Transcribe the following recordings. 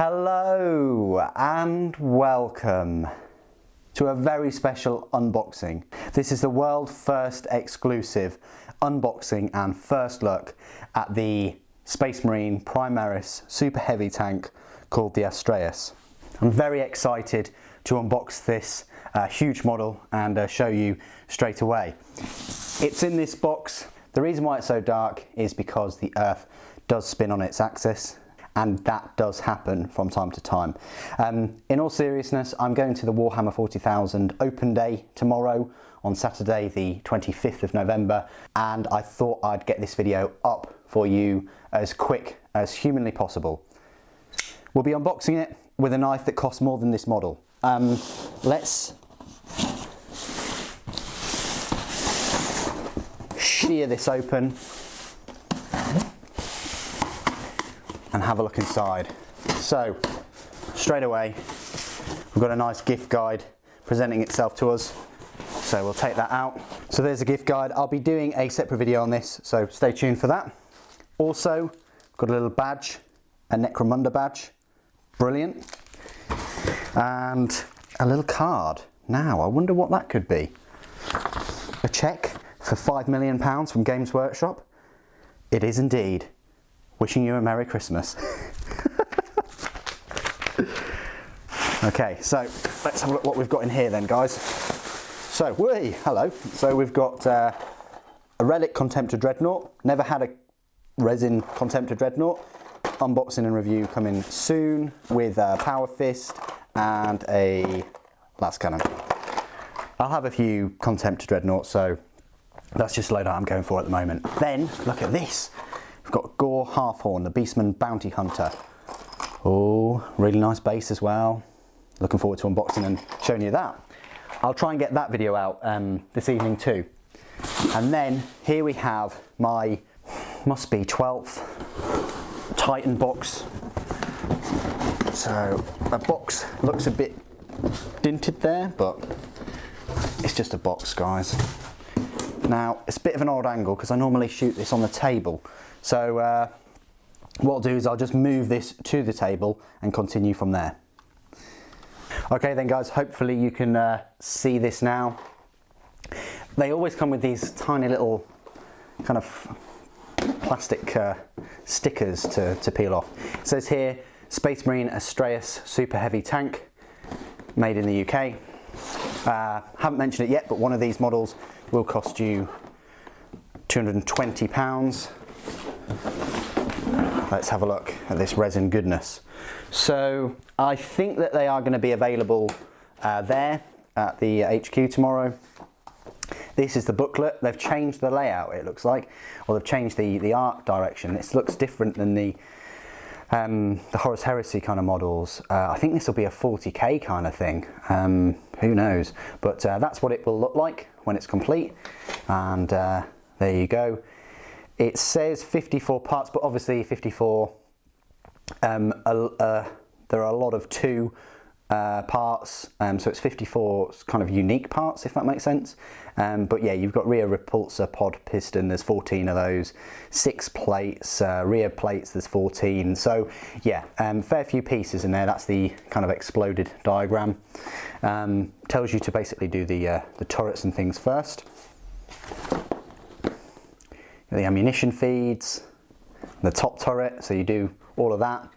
Hello and welcome to a very special unboxing. This is the world first exclusive unboxing and first look at the Space Marine Primaris super heavy tank called the Astraeus. I'm very excited to unbox this huge model and show you straight away. It's in this box. The reason why it's so dark is because the Earth does spin on its axis, and that does happen from time to time. In all seriousness, I'm going to the Warhammer 40,000 open day tomorrow on Saturday the 25th of November, and I thought I'd get this video up for you as quick as humanly possible. We'll be unboxing it with a knife that costs more than this model. Let's shear this open and have a look inside. So straight away we've got a nice gift guide presenting itself to us, so we'll take that out. So there's a gift guide. I'll be doing a separate video on this, so stay tuned for that. Also got a little badge, a Necromunda badge, brilliant, and a little card. Now I wonder what that could be. A cheque for £5 million from Games Workshop. It is indeed. Wishing you a Merry Christmas. Okay, so let's have a look what we've got in here then, guys. So, hello. So we've got a Relic Contemptor Dreadnought. Never had a resin Contemptor Dreadnought. Unboxing and review coming soon with a Power Fist and a Las Cannon. I'll have a few Contemptor Dreadnoughts, so that's just the load I'm going for at the moment. Then, look at this. We've got Gore Halfhorn, the Beastman Bounty Hunter. Oh, really nice base as well. Looking forward to unboxing and showing you that. I'll try and get that video out this evening too. And then here we have my, must be 12th Titan box. So the box looks a bit dinted there, but it's just a box, guys. Now, it's a bit of an odd angle because I normally shoot this on the table. So what I'll do is I'll just move this to the table and continue from there. Okay then, guys, hopefully you can see this now. They always come with these tiny little kind of plastic stickers to peel off. It says here, Space Marine Astraeus super heavy tank, made in the UK. Haven't mentioned it yet, but one of these models will cost you £220. Let's have a look at this resin goodness. So I think that they are going to be available there at the HQ tomorrow. This is the booklet. They've changed the layout, it looks like, or they've changed the art direction. This looks different than the Horus Heresy kind of models. I think this will be a 40k kind of thing. Who knows? But that's what it will look like when it's complete. And there you go. It says 54 parts, but obviously 54. There are a lot of two parts, so it's 54 kind of unique parts, if that makes sense. But yeah, you've got rear repulsor pod piston, there's 14 of those, 6 plates, rear plates, there's 14. So yeah, fair few pieces in there. That's the kind of exploded diagram. Tells you to basically do the turrets and things first. The ammunition feeds, the top turret, so you do all of that.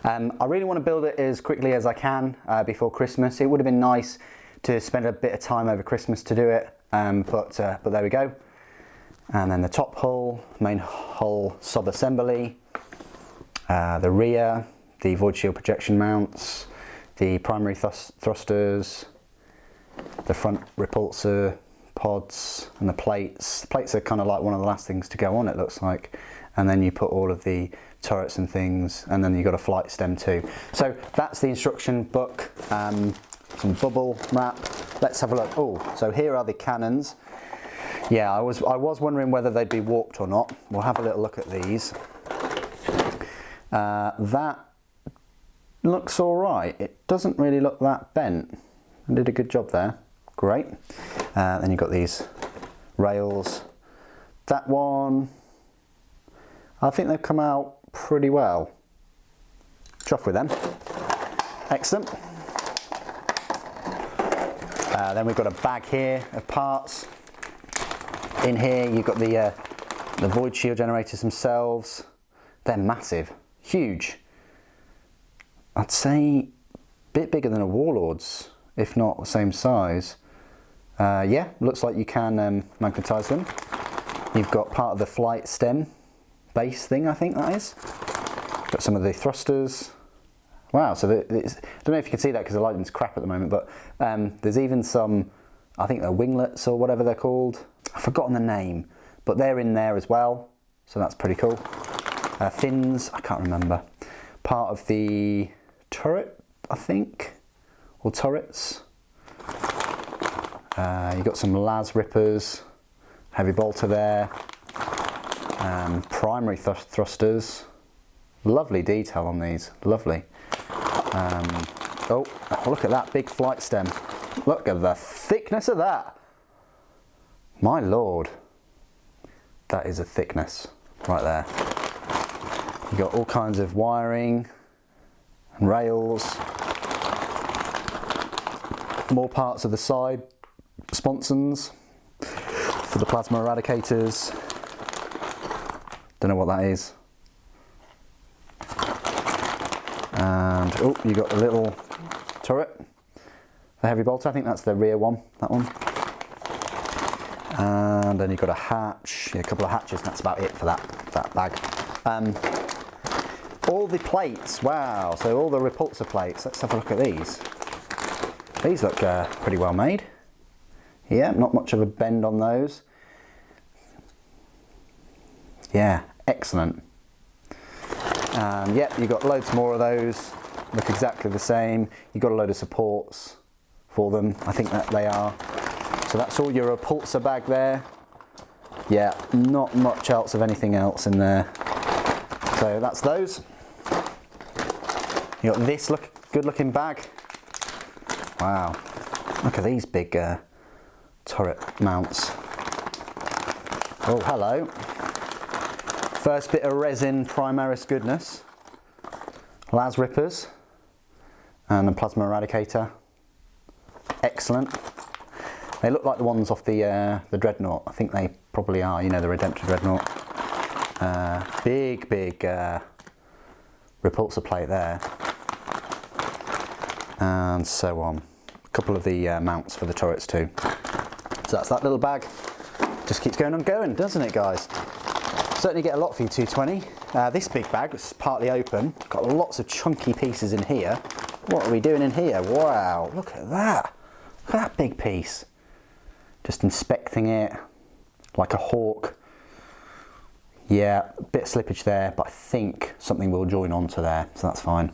I really want to build it as quickly as I can before Christmas. It would have been nice to spend a bit of time over Christmas to do it, but there we go. And then the top hull, main hull sub-assembly, the rear, the void shield projection mounts, the primary thrusters, the front repulsor pods, and the plates. The plates are kind of like one of the last things to go on, it looks like. And then you put all of the turrets and things, and then you've got a flight stem too. So that's the instruction book, some bubble wrap. Let's have a look. Oh, so here are the cannons. Yeah, I was wondering whether they'd be warped or not. We'll have a little look at these. That looks all right. It doesn't really look that bent. I did a good job there. Great. Then you've got these rails. That one, I think they've come out pretty well. Chuff with them. Excellent. Then we've got a bag here of parts. In here you've got the void shield generators themselves. They're massive, huge. I'd say a bit bigger than a Warlord's, if not the same size. Yeah, looks like you can magnetise them. You've got part of the flight stem base thing, I think that is. Got some of the thrusters. Wow, so I don't know if you can see that because the lighting's crap at the moment, but there's even some, I think they're winglets or whatever they're called. I've forgotten the name, but they're in there as well, so that's pretty cool. Fins, I can't remember. Part of the turret, I think, or turrets. You've got some las rippers, heavy bolter there, primary thrusters. Lovely detail on these, lovely. Oh, look at that big flight stem. Look at the thickness of that. My lord, that is a thickness right there. You've got all kinds of wiring and rails. More parts of the side sponsons for the plasma eradicators. Don't know what that is. And oh, you got a little turret, the heavy bolter. I think that's the rear one, that one. And then you've got a hatch, a couple of hatches, and that's about it for that bag. All the plates, wow, so all the repulsor plates. Let's have a look at these. These look pretty well made. Yeah, not much of a bend on those. Yeah, excellent. Yep, you've got loads more of those, look exactly the same. You've got a load of supports for them, I think that they are. So that's all your repulsor bag there. Yeah, not much else of anything else in there. So that's those. You got this good looking bag. Wow, look at these big turret mounts. Oh, hello. First bit of resin Primaris goodness. Las rippers and a plasma eradicator. Excellent. They look like the ones off the Dreadnought. I think they probably are, you know, the Redemptor Dreadnought. Big repulsor plate there. And so on. A couple of the mounts for the turrets too. So that's that little bag. Just keeps going on going, doesn't it, guys? Certainly get a lot for your 220. This big bag is partly open. Got lots of chunky pieces in here. What are we doing in here? Wow, look at that. Look at that big piece. Just inspecting it like a hawk. Yeah, a bit of slippage there, but I think something will join onto there, so that's fine.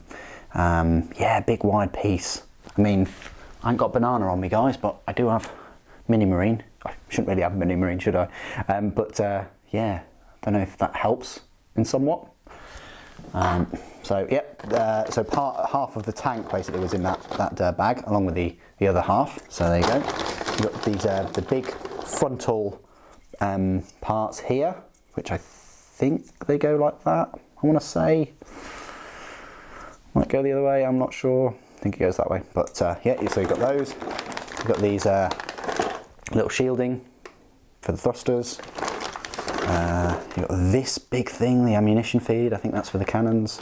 Yeah, big wide piece. I mean, I ain't got banana on me, guys, but I do have mini marine. I shouldn't really have mini marine, should I? Yeah, don't know if that helps in somewhat. So yep, so half of the tank basically was in that bag, along with the other half. So there you go. You've got these the big frontal parts here, which I think they go like that. I want to say might go the other way. I'm not sure. I think it goes that way. But yeah, so you've got those. You've got these little shielding for the thrusters. You've got this big thing, the ammunition feed. I think that's for the cannons,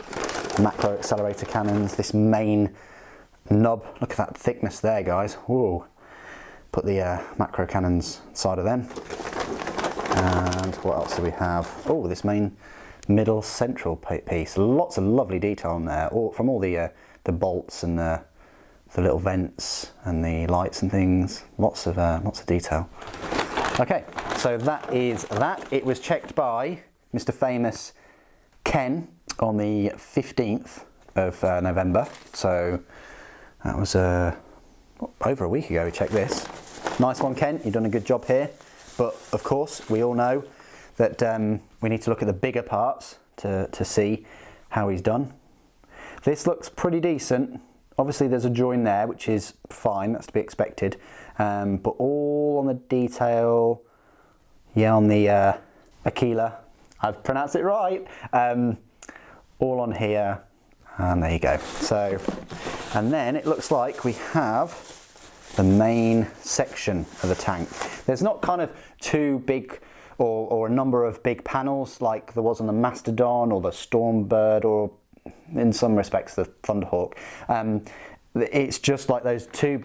macro accelerator cannons. This main nub, look at that thickness there, guys. Whoa. Put the macro cannons inside of them. And what else do we have? Oh, this main middle central piece. Lots of lovely detail on there, from all the bolts and the little vents and the lights and things. Lots of detail. Okay, so that is that. It was checked by Mr. Famous Ken on the 15th of November. So that was over a week ago we checked this. Nice one, Ken, you've done a good job here. But of course, we all know that we need to look at the bigger parts to see how he's done. This looks pretty decent. Obviously there's a join there, which is fine, that's to be expected. But all on the detail, yeah, on the Aquila, I've pronounced it right. All on here, And there you go. So, and then it looks like we have the main section of the tank. There's not kind of two big or a number of big panels like there was on the Mastodon or the Stormbird or in some respects the Thunderhawk. It's just like those two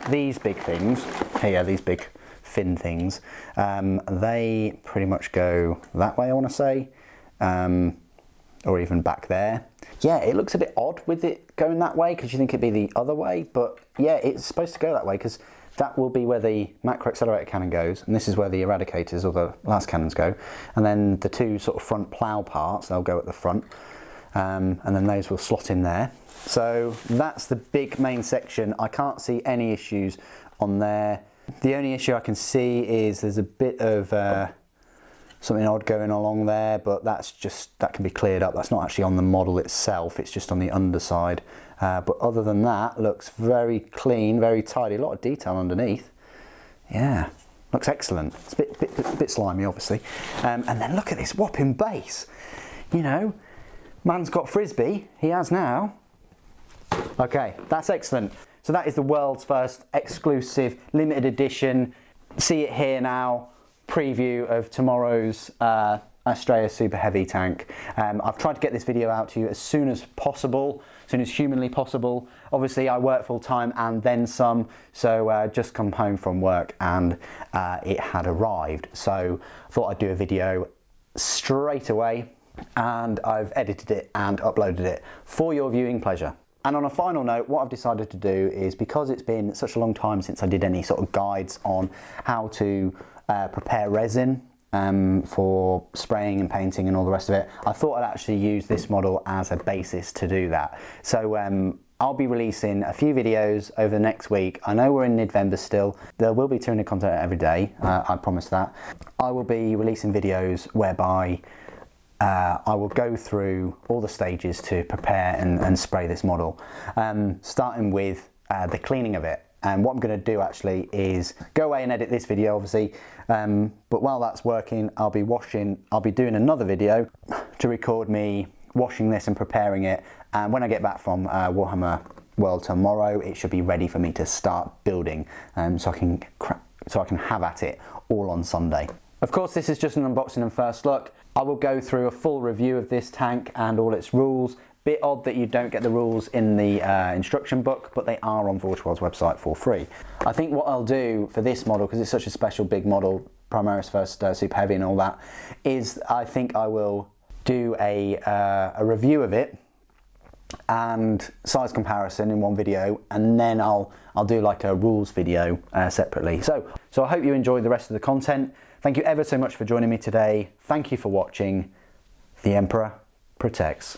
these big things here, these big fin things. They pretty much go that way, I want to say, or even back there. Yeah, it looks a bit odd with it going that way because you think it'd be the other way, but yeah, it's supposed to go that way because that will be where the macro accelerator cannon goes, and this is where the eradicators or the last cannons go, and then the two sort of front plough parts, they'll go at the front, and then those will slot in there. So that's the big main section. I can't see any issues on there. The only issue I can see is there's a bit of something odd going along there, but that can be cleared up. That's not actually on the model itself, it's just on the underside. But other than that, looks very clean, very tidy, a lot of detail underneath. Yeah, looks excellent. It's a bit slimy, obviously. And then look at this whopping base. You know, man's got frisbee, he has now. Okay, that's excellent. So that is the world's first exclusive limited edition, see it here now, preview of tomorrow's Astraeus Super Heavy tank. I've tried to get this video out to you as soon as possible, as soon as humanly possible. Obviously I work full time and then some, so just come home from work and it had arrived. So I thought I'd do a video straight away, and I've edited it and uploaded it for your viewing pleasure. And on a final note, what I've decided to do is, because it's been such a long time since I did any sort of guides on how to prepare resin for spraying and painting and all the rest of it, I thought I'd actually use this model as a basis to do that. So I'll be releasing a few videos over the next week. I know we're in November still. There will be 200 content every day, I promise that. I will be releasing videos whereby I will go through all the stages to prepare and spray this model, starting with the cleaning of it. And what I'm going to do actually is go away and edit this video, obviously, but while that's working, I'll be doing another video to record me washing this and preparing it, and when I get back from Warhammer World tomorrow, it should be ready for me to start building, so I can have at it all on Sunday. Of course, this is just an unboxing and first look. I will go through a full review of this tank and all its rules. Bit odd that you don't get the rules in the instruction book, but they are on Vortiworld's website for free. I think what I'll do for this model, because it's such a special big model, Primaris first Super Heavy and all that, is I think I will do a review of it and size comparison in one video, and then I'll do like a rules video separately. So I hope you enjoy the rest of the content. Thank you ever so much for joining me today. Thank you for watching. The Emperor protects.